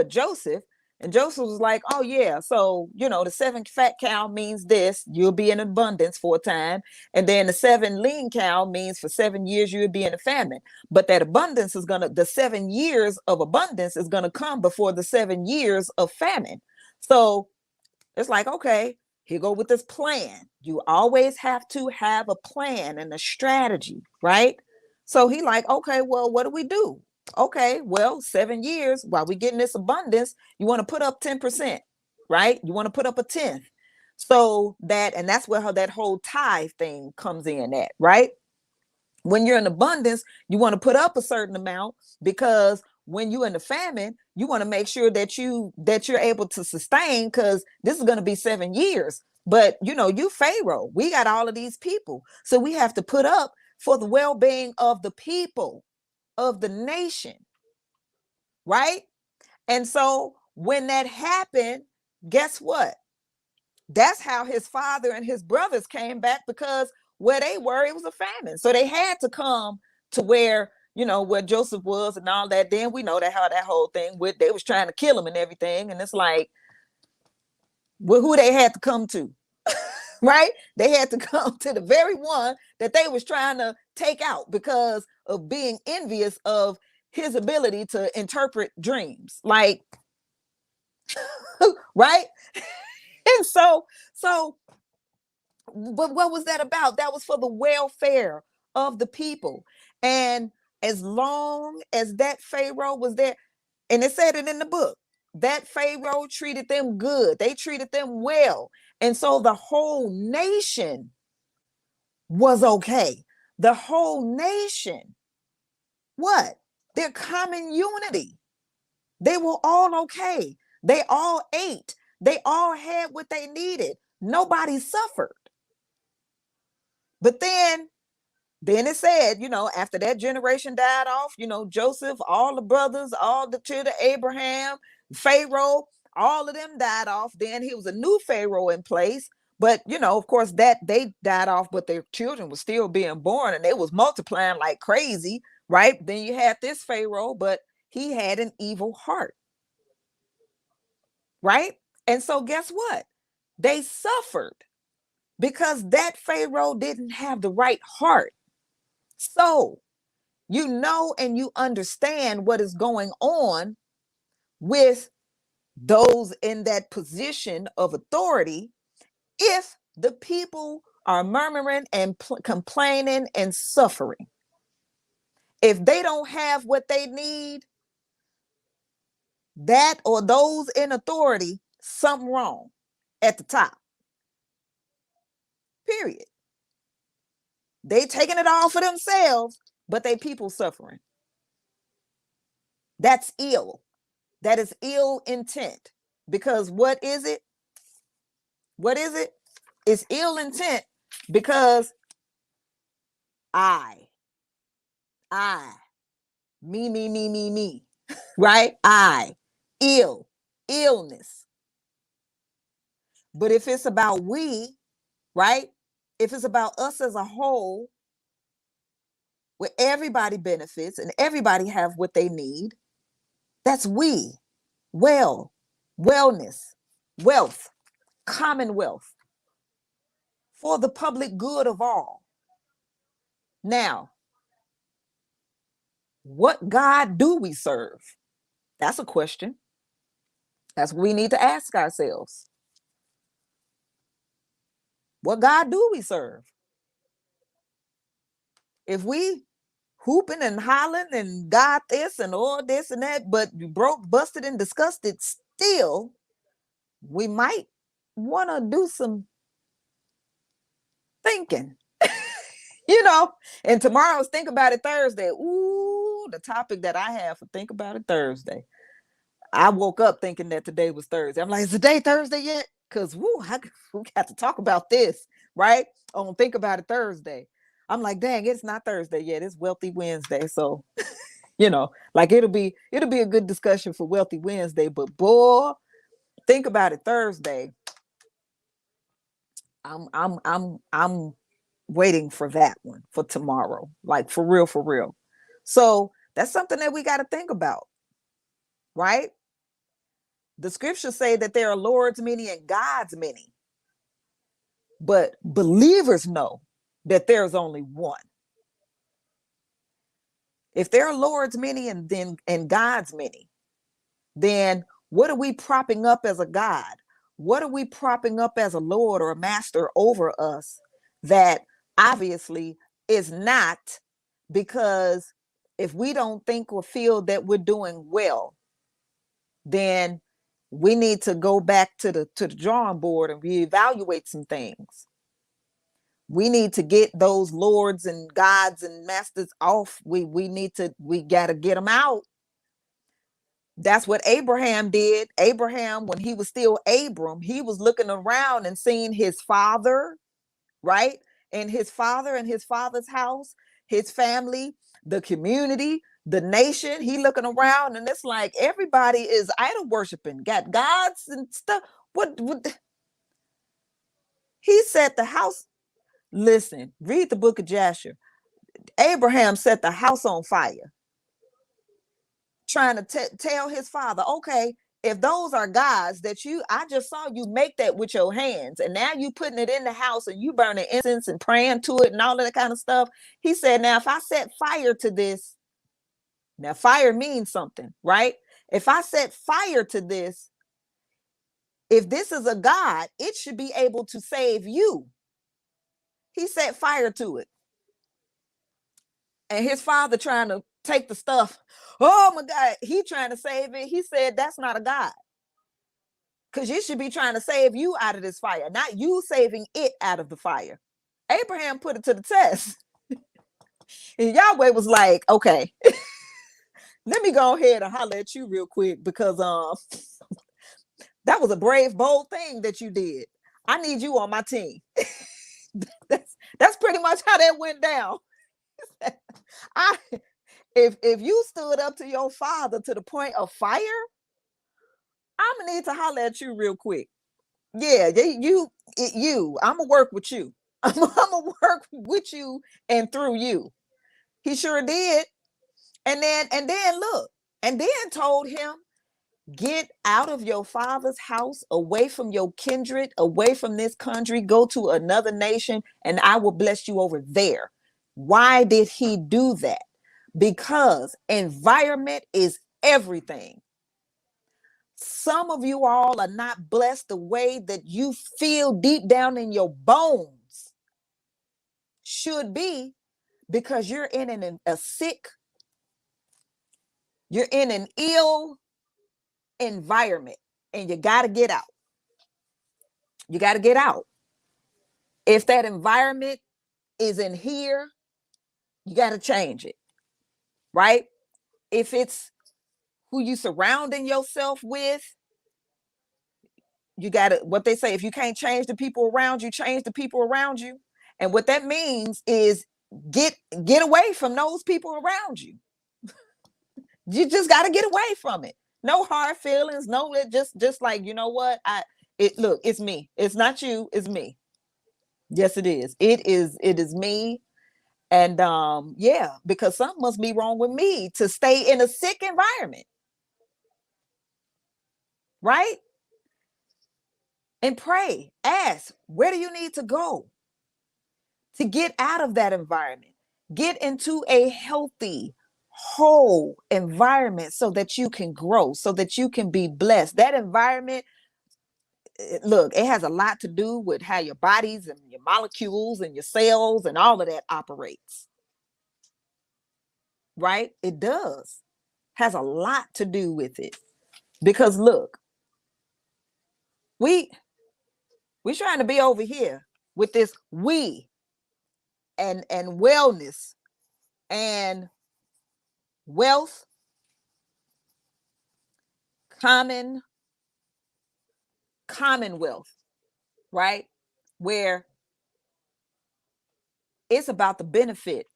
A: Joseph, And Joseph was like, oh, yeah. So, the 7 fat cow means this. You'll be in abundance for a time. And then the 7 lean cow means for 7 years, you'll be in a famine. But that abundance is the 7 years of abundance is going to come before the 7 years of famine. So it's like, okay, here go with this plan. You always have to have a plan and a strategy, right? So he like, okay, well, what do we do? Okay, well, 7 years while we getting this abundance, you want to put up 10%, right? You want to put up a 10th. So and that's where that whole tithe thing comes in at, right? When you're in abundance, you want to put up a certain amount, because when you're in the famine, you want to make sure that you're able to sustain, because this is going to be 7 years. But you Pharaoh, we got all of these people, so we have to put up for the well-being of the people, of the nation, right? And so when that happened, guess what? That's how his father and his brothers came back, because where they were, it was a famine. So they had to come to where Joseph was and all that. Then we know that how that whole thing they was trying to kill him and everything. And it's like, well, who they had to come to, right? They had to come to the very one that they was trying to take out because of being envious of his ability to interpret dreams. Like, right? And so, but what was that about? That was for the welfare of the people. And as long as that Pharaoh was there, and it said it in the book, that Pharaoh treated them good. They treated them well. And so the whole nation was okay. The whole nation, what? Their common unity. They were all okay. They all ate. They all had what they needed. Nobody suffered. But then it said, after that generation died off, Joseph, all the brothers, all the children, Abraham, Pharaoh, all of them died off. Then he was a new Pharaoh in place. But, of course, that they died off, but their children were still being born and they was multiplying like crazy, right? Then you had this Pharaoh, but he had an evil heart, right? And so guess what? They suffered because that Pharaoh didn't have the right heart. So and you understand what is going on with those in that position of authority if the people are murmuring and complaining and suffering. If they don't have what they need, that or those in authority, something wrong at the top. Period. They taking it all for themselves, but they people suffering. That's ill. That is ill intent. Because what is it? What is it? It's ill intent because I, me, right? Illness. But if it's about we, right? If it's about us as a whole, where everybody benefits and everybody have what they need, that's we. Wellness, wealth, commonwealth, for the public good of all. Now, what God do we serve? That's a question. That's what we need to ask ourselves. What God do we serve? If we hooping and hollering and got this and all this and that, but you broke, busted, and disgusted still, we might want to do some thinking. And tomorrow's Think About It Thursday. Ooh, the topic that I have for Think About It Thursday. I woke up thinking that today was Thursday. I'm like, is the day Thursday yet? Because we got to talk about this, right? On Think About It Thursday. I'm like, dang, it's not Thursday yet. It's Wealthy Wednesday. So, like it'll be a good discussion for Wealthy Wednesday. But boy, Think About It Thursday. I'm waiting for that one for tomorrow. Like for real. So that's something that we got to think about, right? The scriptures say that there are lords many and gods many, but believers know that there's only one. If there are lords many and gods many, then what are we propping up as a god? What are we propping up as a lord or a master over us that obviously is not? Because if we don't think or feel that we're doing well, then we need to go back to the drawing board and reevaluate some things. We need to get those lords and gods and masters off. We got to get them out. That's what Abraham did. Abraham, when he was still Abram, he was looking around and seeing his father, right? And his father and his father's house, his family, the community, the nation. He looking around and it's like everybody is idol worshiping, got gods and stuff. What he set the house. Listen, read the book of Jasher. Abraham set the house on fire, trying to tell his father, okay, if those are gods that I just saw you make that with your hands, and now you putting it in the house and you burning incense and praying to it and all of that kind of stuff. He said, now, if I set fire to this, now fire means something, right? If I set fire to this, if this is a God, it should be able to save you. He set fire to it. And his father trying to take the stuff. Oh my God, he trying to save it. He said, that's not a God. Because you should be trying to save you out of this fire, not you saving it out of the fire. Abraham put it to the test. And Yahweh was like, okay, let me go ahead and holler at you real quick, because that was a brave, bold thing that you did. I need you on my team. That's pretty much how that went down. If you stood up to your father to the point of fire, I'm gonna need to holler at you real quick. Yeah, I'm gonna work with you. I'm gonna work with you and through you. He sure did. And then look, and then told him, get out of your father's house, away from your kindred, away from this country, go to another nation, and I will bless you over there. Why did he do that? Because environment is everything. Some of you all are not blessed the way that you feel deep down in your bones should be, because you're in a sick, you're in an ill environment, and you got to get out. You got to get out. If that environment is in here, you got to change it, right? If it's who you surrounding yourself with, you got to, what they say, if you can't change the people around you, change the people around you. And what that means is get away from those people around you. You just got to get away from it. No hard feelings. No, it just like, you know what? Look, it's me. It's not you. It's me. Yes, it is. It is me. And yeah, because something must be wrong with me to stay in a sick environment. Right? And pray, ask, where do you need to go to get out of that environment? Get into a healthy, whole environment so that you can grow, so that you can be blessed. That environment, look, it has a lot to do with how your bodies and your molecules and your cells and all of that operates. Right? It does. Has a lot to do with it. Because look, we're trying to be over here with this and wellness and wealth, commonwealth, right? Where it's about the benefit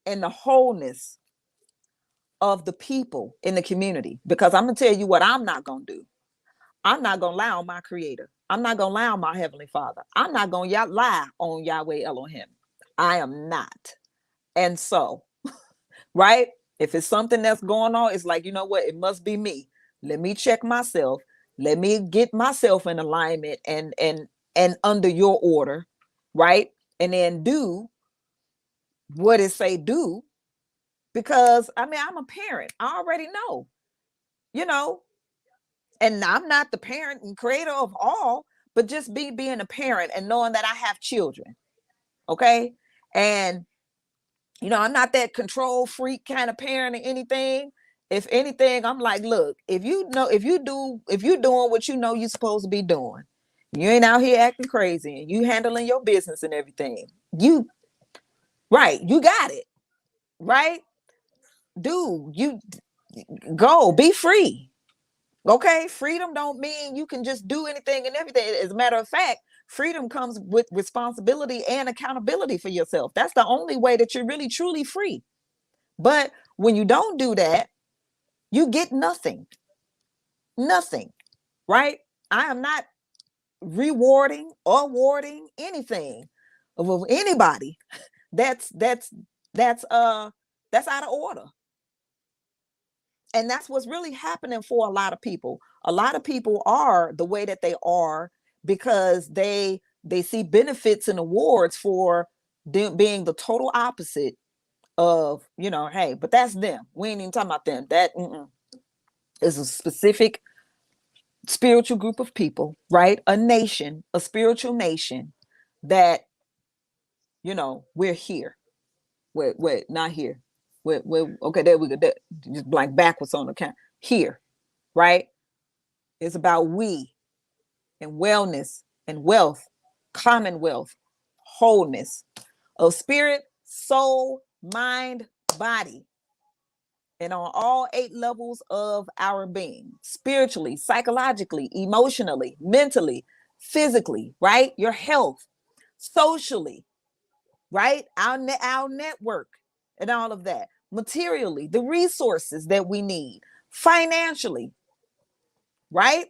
A: and the wholeness of the people in the community. Because I'm gonna tell you what I'm not gonna do. I'm not gonna lie on my creator. I'm not gonna lie on my heavenly father. I'm not gonna lie on Yahweh Elohim. I am not. And so, right? If it's something that's going on, it's like, you know what? It must be me. Let me check myself. Let me get myself in alignment and under your order, right? And then do what it say do. Because I mean, I'm a parent. I already know, you know, and I'm not the parent and creator of all, but just being a parent and knowing that I have children. Okay. And I'm not that control freak kind of parent or anything. If anything, I'm like, look, if you're doing what you know you're supposed to be doing, you ain't out here acting crazy and you handling your business and everything. You right, you got it. Right? Dude, you go be free. Okay, freedom don't mean you can just do anything and everything. As a matter of fact, freedom comes with responsibility and accountability for yourself. That's the only way that you're really truly free. But when you don't do that, you get nothing. Nothing. Right? I am not rewarding or awarding anything of anybody that's that's out of order. And that's what's really happening for a lot of people. A lot of people are the way that they are because they see benefits and awards for being the total opposite of, hey, but that's them. We ain't even talking about them. That is a specific spiritual group of people, right? A nation, a spiritual nation that, we're here. We're not here. We're okay, there we go. Just blank backwards on the count. Here, right? It's about we and wellness and wealth, commonwealth, wholeness of spirit, soul, mind, body, and on all 8 levels of our being, spiritually, psychologically, emotionally, mentally, physically, right? Your health, socially, right? Our network and all of that, materially, the resources that we need, financially, right?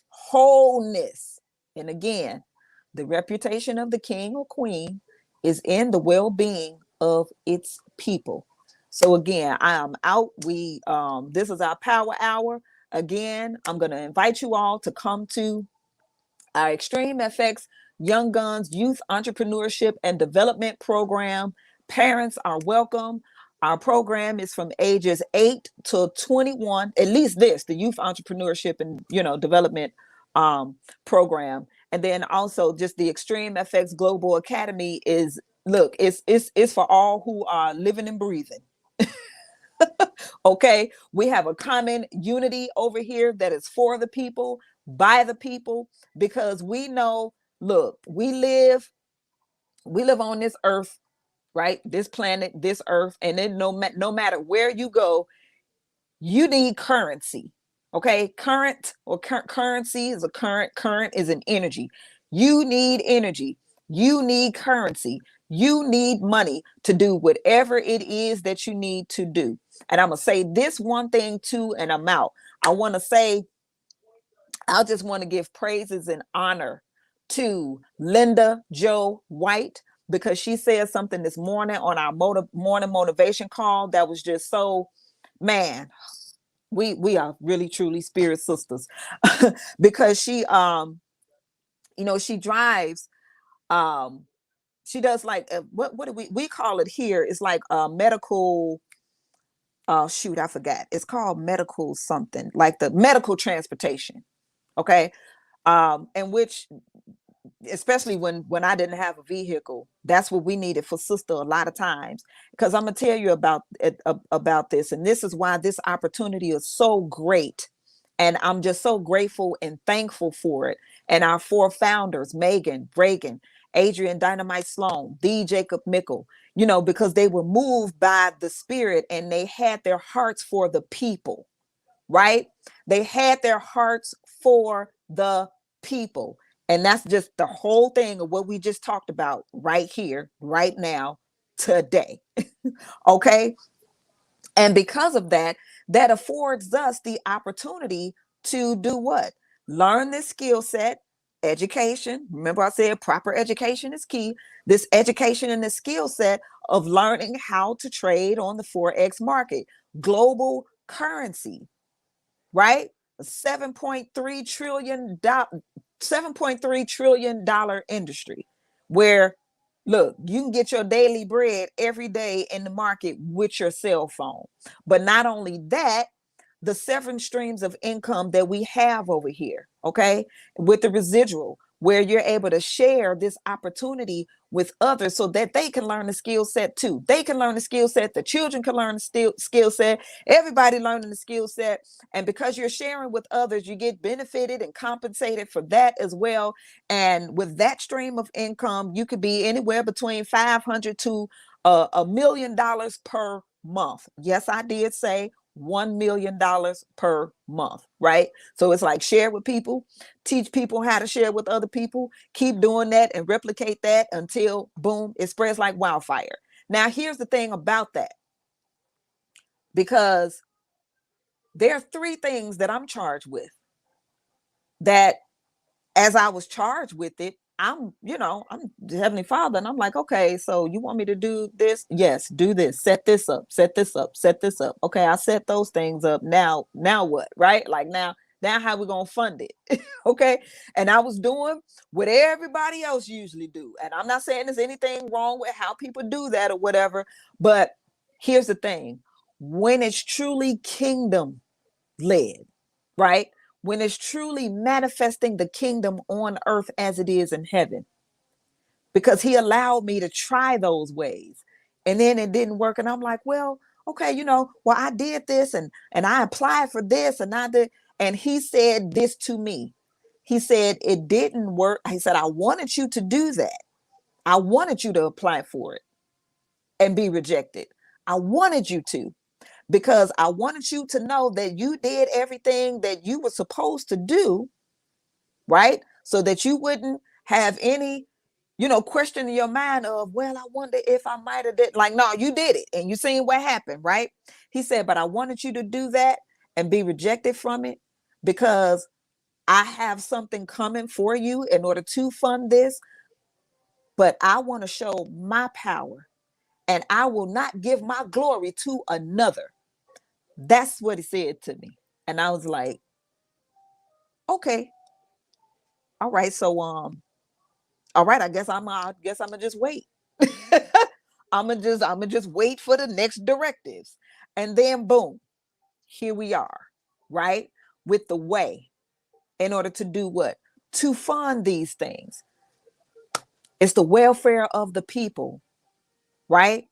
A: Wholeness. And again, the reputation of the king or queen is in the well-being of its people. So again, I am out. This is our power hour. Again, I'm going to invite you all to come to our Extreme FX Young Guns Youth Entrepreneurship and Development Program. Parents are welcome. Our program is from ages 8 to 21, at least the Youth Entrepreneurship and Development program. And then also just the Extreme FX Global Academy is, look, it's for all who are living and breathing. Okay, we have a common unity over here that is for the people, by the people, because we know, look, we live on this earth, right? This planet, this earth, and then no matter where you go, you need currency. Okay, current or currency is a current is an energy. You need energy. You need currency. You need money to do whatever it is that you need to do. And I'm going to say this one thing too, and I'm out. I just want to give praises and honor to Linda Jo White, because she said something this morning on our morning motivation call that was just so, man, we are really truly spirit sisters. Because she she drives, she does like what do we call it here? It's like medical, shoot, I forgot. It's called medical something, like the medical transportation. Okay. And which, especially when I didn't have a vehicle, that's what we needed for sister a lot of times. Because I'm gonna tell you about this, and this is why this opportunity is so great, and I'm just so grateful and thankful for it. And our 4 founders, Megan, Reagan, Adrian Dynamite Sloan, D. Jacob Mickle, because they were moved by the spirit and they had their hearts for the people, right? They had their hearts for the people. And that's just the whole thing of what we just talked about right here, right now, today. Okay. And because of that, that affords us the opportunity to do what? Learn this skill set, education. Remember, I said proper education is key. This education and the skill set of learning how to trade on the Forex market, global currency, right? $7.3 trillion, $7.3 trillion industry where, look, you can get your daily bread every day in the market with your cell phone. But not only that, the 7 streams of income that we have over here, okay, with the residual, where you're able to share this opportunity with others so that they can learn the skill set too. They can learn the skill set, the children can learn the skill set, everybody learning the skill set. And because you're sharing with others, you get benefited and compensated for that as well. And with that stream of income, you could be anywhere between 500 to $1 million per month. Yes, I did say $1 million per month, right? So it's like share with people, teach people how to share with other people, keep doing that and replicate that until boom, it spreads like wildfire. Now, here's the thing about that, because there are 3 things that I'm charged with that as I was charged with it, I'm the Heavenly Father, and I'm like, okay, so you want me to do this? Yes, do this, set this up, set this up, set this up. Okay, I set those things up. Now what? Right? Like now how we gonna fund it? Okay. And I was doing what everybody else usually do. And I'm not saying there's anything wrong with how people do that or whatever, but here's the thing: when it's truly kingdom led, right? When it's truly manifesting the kingdom on earth as it is in heaven. Because he allowed me to try those ways. And then it didn't work. And I'm like, well, okay, well, I did this and I applied for this and I did. And he said this to me. He said, it didn't work. He said, I wanted you to do that. I wanted you to apply for it and be rejected. I wanted you to, because I wanted you to know that you did everything that you were supposed to do, right? So that you wouldn't have any, question in your mind of, well, I wonder if I might have did. Like, no, you did it and you seen what happened, right? He said, but I wanted you to do that and be rejected from it because I have something coming for you in order to fund this. But I want to show my power and I will not give my glory to another. That's what he said to me. And I was like, okay, all right. So, all right, I guess I'm gonna just wait. I'm gonna just wait for the next directives. And then boom, here we are, right? With the way in order to do what? To fund these things. It's the welfare of the people, right?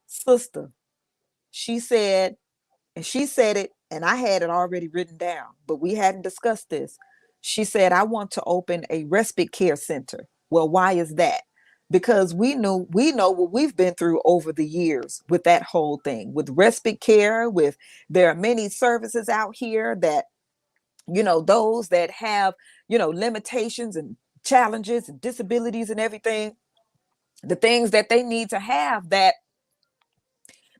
A: Sister, she said, and she said it, and I had it already written down, but we hadn't discussed this. She said, I want to open a respite care center. Well, why is that? Because we know what we've been through over the years with that whole thing, with respite care, with there are many services out here that, those that have, limitations and challenges and disabilities and everything, the things that they need to have that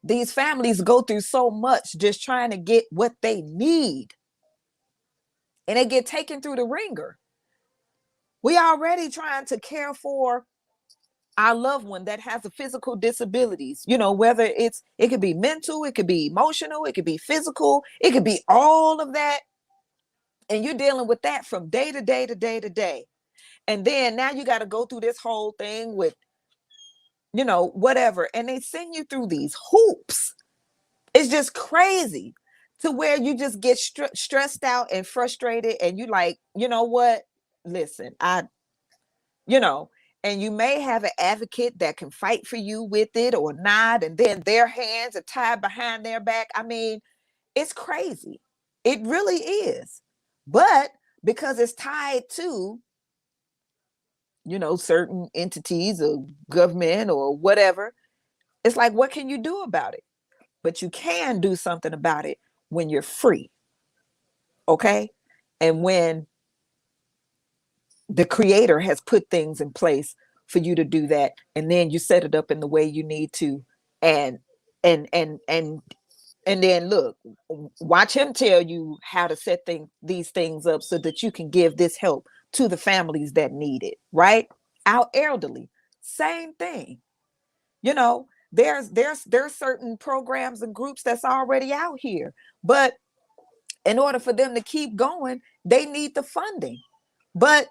A: these families go through so much just trying to get what they need. And they get taken through the ringer. We already trying to care for our loved one that has a physical disabilities, whether it could be mental, it could be emotional, it could be physical, it could be all of that. And you're dealing with that from day to day to day to day. And then now you got to go through this whole thing with, whatever. And they send you through these hoops. It's just crazy to where you just get stressed out and frustrated. And you like, you know what? Listen, you know, and you may have an advocate that can fight for you with it or not. And then their hands are tied behind their back. I mean, it's crazy. It really is. But because it's tied to, certain entities or government or whatever, it's like, what can you do about it? But you can do something about it when you're free. Okay. And when the creator has put things in place for you to do that, and then you set it up in the way you need to, and and and and and then look, watch him tell you how to set these things up so that you can give this help to the families that need it, right? Our elderly, same thing. There's certain programs and groups that's already out here, but In order for them to keep going, they need the funding. But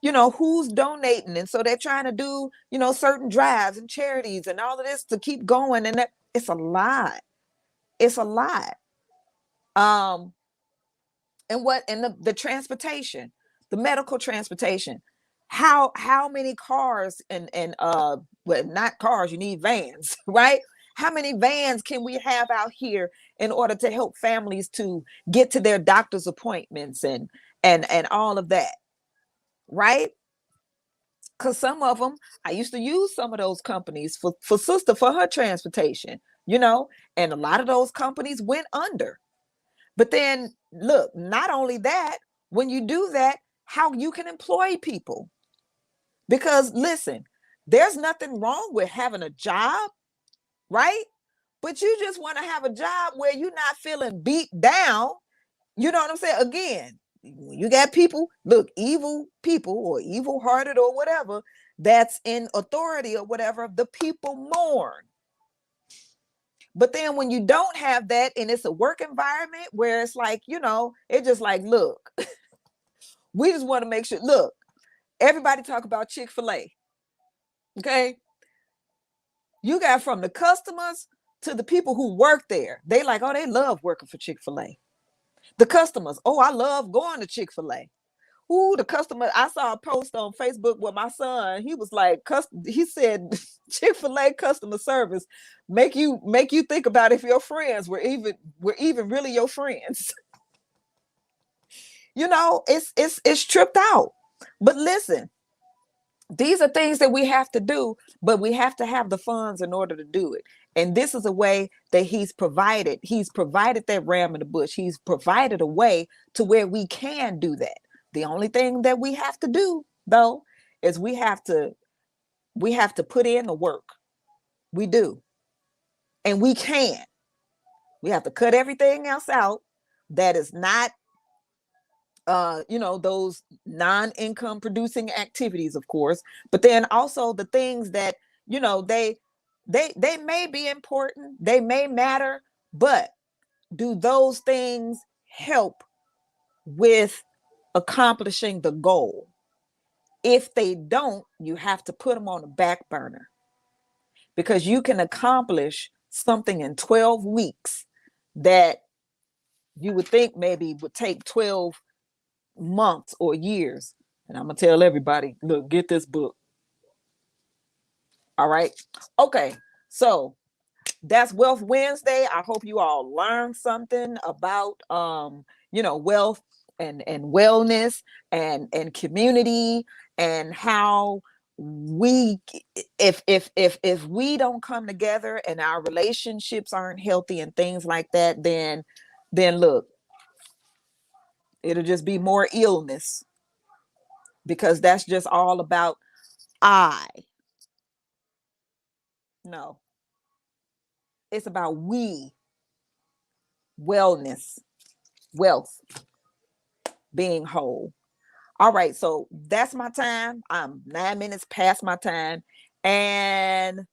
A: who's donating? And so they're trying to do, certain drives and charities and all of this to keep going. And it's a lot. It's a lot. And the transportation, the medical transportation, how many cars and well, not cars, you need vans, right? How many vans can we have out here in order to help families to get to their doctor's appointments and all of that, right? Because some of them, I used to use some of those companies for sister for her transportation, and a lot of those companies went under. But then look, not only that, when you do that, how you can employ people. Because listen, there's nothing wrong with having a job, right? But you just want to have a job where you're not feeling beat down. You know what I'm saying? Again, you got people, look, evil people or evil hearted or whatever that's in authority or whatever, the people mourn. But then when you don't have that and it's a work environment where it's like, it's just like, look, we just want to make sure, look, everybody talk about Chick-fil-A. Okay. You got from the customers to the people who work there. They like, oh, they love working for Chick-fil-A. The customers, oh, I love going to Chick-fil-A. Ooh, the customer, I saw a post on Facebook with my son. He was like, he said, Chick-fil-A customer service make you think about if your friends were even really your friends. It's tripped out. But listen, these are things that we have to do, but we have to have the funds in order to do it. And this is a way that he's provided. He's provided that ram in the bush. He's provided a way to where we can do that. The only thing that we have to do, though, is we have to put in the work. We do. And we can. We have to cut everything else out that is not those non-income producing activities, of course, but then also the things that, they may be important, they may matter, but do those things help with accomplishing the goal? If they don't, you have to put them on the back burner, because you can accomplish something in 12 weeks that you would think maybe would take 12 months or years. And I'm gonna tell everybody, look, get this book. All right. Okay. So that's Wealth Wednesday. I hope you all learned something about wealth and wellness and community, and how we, if we don't come together and our relationships aren't healthy and things like that, then look, it'll just be more illness, because that's just all about no, it's about we, wellness, wealth, being whole. All right, so that's my time. I'm 9 minutes past my time. And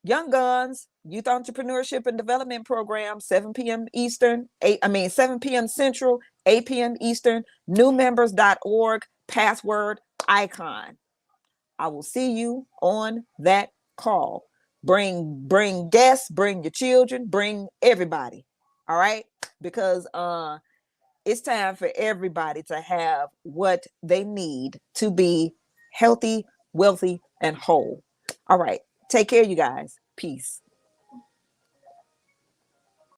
A: Young Guns Youth Entrepreneurship and Development Program, 7 p.m. Eastern, 7 p.m. Central, 8 p.m. Eastern, newmembers.org, password icon. I will see you on that call. Bring guests, bring your children, bring everybody. All right? Because it's time for everybody to have what they need to be healthy, wealthy, and whole. All right. Take care, you guys. Peace.